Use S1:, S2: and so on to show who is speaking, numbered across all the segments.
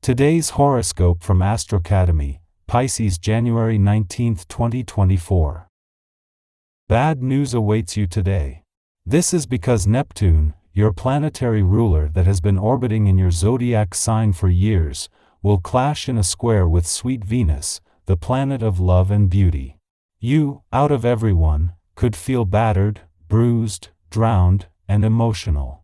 S1: Today's horoscope from Astrocademy, Pisces January 19, 2024. Bad news awaits you today. This is because Neptune, your planetary ruler that has been orbiting in your zodiac sign for years, will clash in a square with sweet Venus, the planet of love and beauty. You, out of everyone, could feel battered, bruised, drowned, and emotional.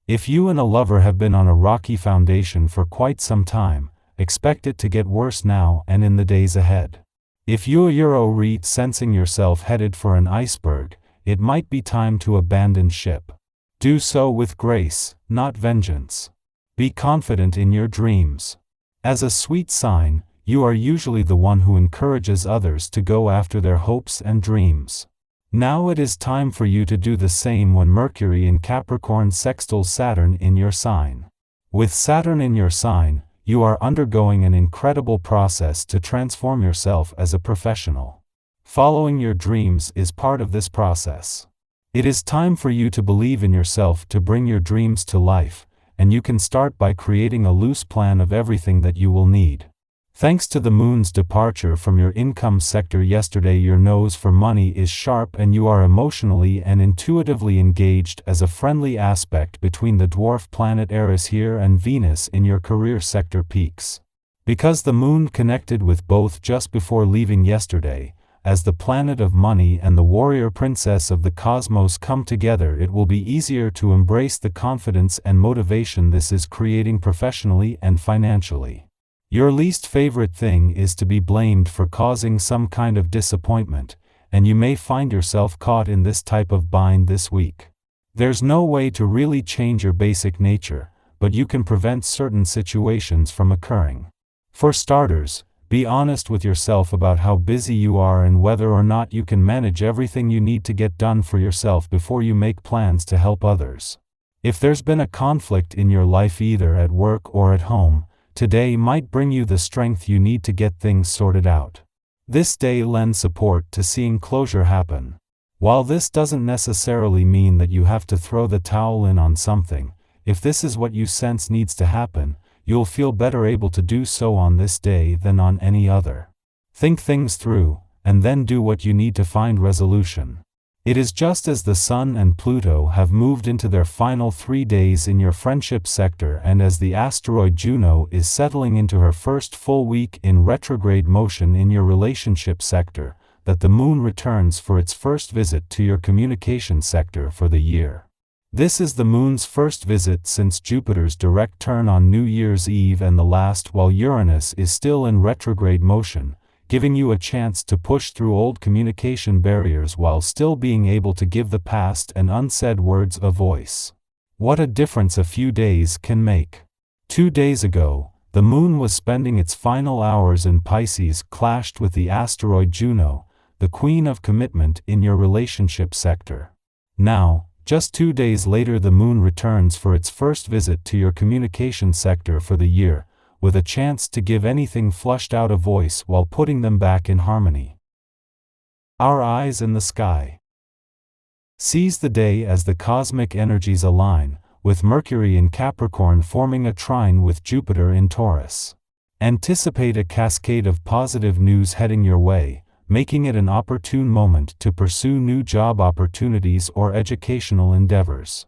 S1: If you and a lover have been on a rocky foundation for quite some time, expect it to get worse now and in the days ahead. If you're sensing yourself headed for an iceberg, it might be time to abandon ship. Do so with grace, not vengeance. Be confident in your dreams. As a sweet sign, you are usually the one who encourages others to go after their hopes and dreams. Now it is time for you to do the same when Mercury in Capricorn sextiles Saturn in your sign. With Saturn in your sign, you are undergoing an incredible process to transform yourself as a professional. Following your dreams is part of this process. It is time for you to believe in yourself to bring your dreams to life, and you can start by creating a loose plan of everything that you will need. Thanks to the moon's departure from your income sector yesterday, your nose for money is sharp and you are emotionally and intuitively engaged as a friendly aspect between the dwarf planet Eris here and Venus in your career sector peaks. Because the moon connected with both just before leaving yesterday, as the planet of money and the warrior princess of the cosmos come together, it will be easier to embrace the confidence and motivation this is creating professionally and financially. Your least favorite thing is to be blamed for causing some kind of disappointment, and you may find yourself caught in this type of bind this week. There's no way to really change your basic nature, but you can prevent certain situations from occurring. For starters, be honest with yourself about how busy you are and whether or not you can manage everything you need to get done for yourself before you make plans to help others. If there's been a conflict in your life either at work or at home, today might bring you the strength you need to get things sorted out. This day lends support to seeing closure happen. While this doesn't necessarily mean that you have to throw the towel in on something, if this is what you sense needs to happen, you'll feel better able to do so on this day than on any other. Think things through, and then do what you need to find resolution. It is just as the Sun and Pluto have moved into their final 3 days in your friendship sector, and as the asteroid Juno is settling into her first full week in retrograde motion in your relationship sector, that the moon returns for its first visit to your communication sector for the year. This is the moon's first visit since Jupiter's direct turn on New Year's Eve and the last while Uranus is still in retrograde motion, giving you a chance to push through old communication barriers while still being able to give the past and unsaid words a voice. What a difference a few days can make. 2 days ago, the moon was spending its final hours in Pisces, clashed with the asteroid Juno, the queen of commitment in your relationship sector. Now, just 2 days later, the moon returns for its first visit to your communication sector for the year, with a chance to give anything flushed out a voice while putting them back in harmony. Our eyes in the sky. Seize the day as the cosmic energies align, with Mercury in Capricorn forming a trine with Jupiter in Taurus. Anticipate a cascade of positive news heading your way, making it an opportune moment to pursue new job opportunities or educational endeavors.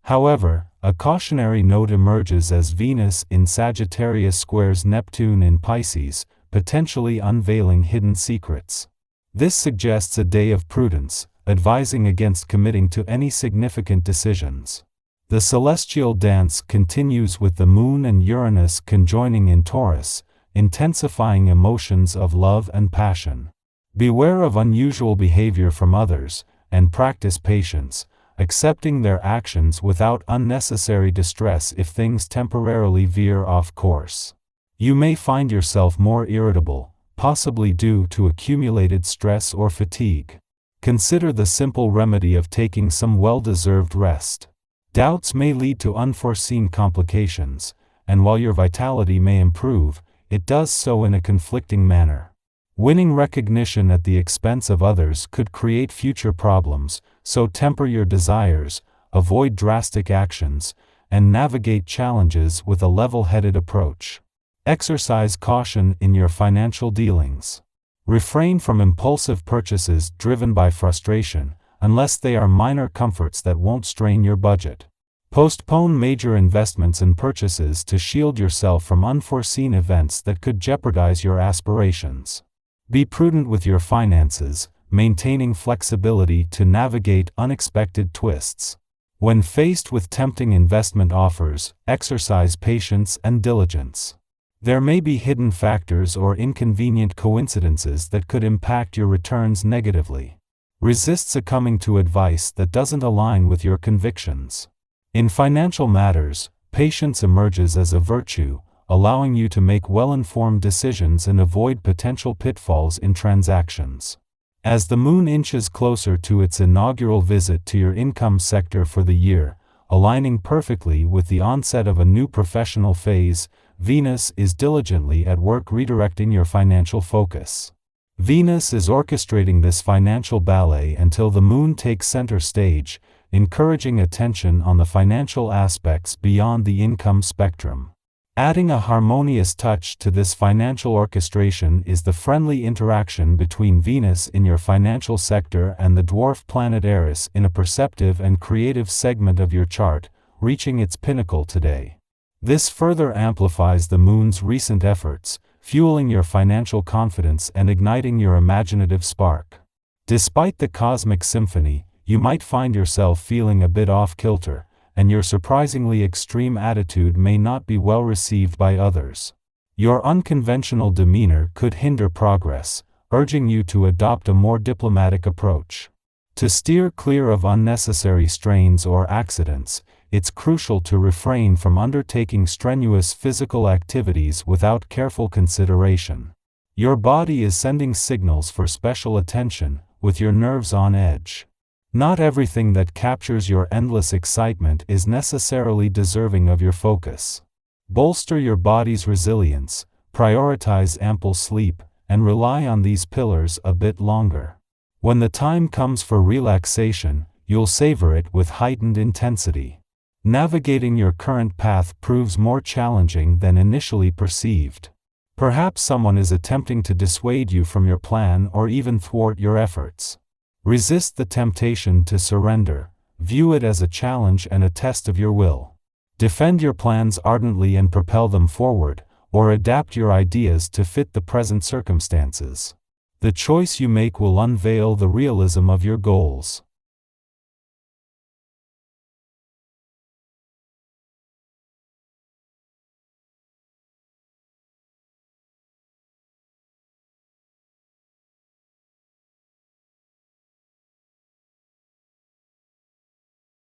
S1: However, a cautionary note emerges as Venus in Sagittarius squares Neptune in Pisces, potentially unveiling hidden secrets. This suggests a day of prudence, advising against committing to any significant decisions. The celestial dance continues with the moon and Uranus conjoining in Taurus, intensifying emotions of love and passion. Beware of unusual behavior from others, and practice patience, accepting their actions without unnecessary distress if things temporarily veer off course. You may find yourself more irritable, possibly due to accumulated stress or fatigue. Consider the simple remedy of taking some well-deserved rest. Doubts may lead to unforeseen complications, and while your vitality may improve, it does so in a conflicting manner. Winning recognition at the expense of others could create future problems, so temper your desires, avoid drastic actions, and navigate challenges with a level-headed approach. Exercise caution in your financial dealings. Refrain from impulsive purchases driven by frustration, unless they are minor comforts that won't strain your budget. Postpone major investments and purchases to shield yourself from unforeseen events that could jeopardize your aspirations. Be prudent with your finances, maintaining flexibility to navigate unexpected twists. When faced with tempting investment offers, exercise patience and diligence. There may be hidden factors or inconvenient coincidences that could impact your returns negatively. Resist succumbing to advice that doesn't align with your convictions. In financial matters, patience emerges as a virtue, allowing you to make well-informed decisions and avoid potential pitfalls in transactions. As the moon inches closer to its inaugural visit to your income sector for the year, aligning perfectly with the onset of a new professional phase, Venus is diligently at work redirecting your financial focus. Venus is orchestrating this financial ballet until the moon takes center stage, encouraging attention on the financial aspects beyond the income spectrum. Adding a harmonious touch to this financial orchestration is the friendly interaction between Venus in your financial sector and the dwarf planet Eris in a perceptive and creative segment of your chart, reaching its pinnacle today. This further amplifies the moon's recent efforts, fueling your financial confidence and igniting your imaginative spark. Despite the cosmic symphony, you might find yourself feeling a bit off-kilter, and your surprisingly extreme attitude may not be well received by others. Your unconventional demeanor could hinder progress, urging you to adopt a more diplomatic approach. To steer clear of unnecessary strains or accidents, it's crucial to refrain from undertaking strenuous physical activities without careful consideration. Your body is sending signals for special attention, with your nerves on edge. Not everything that captures your endless excitement is necessarily deserving of your focus. Bolster your body's resilience, prioritize ample sleep, and rely on these pillars a bit longer. When the time comes for relaxation, you'll savor it with heightened intensity. Navigating your current path proves more challenging than initially perceived. Perhaps someone is attempting to dissuade you from your plan or even thwart your efforts. Resist the temptation to surrender, view it as a challenge and a test of your will. Defend your plans ardently and propel them forward, or adapt your ideas to fit the present circumstances. The choice you make will unveil the realism of your goals.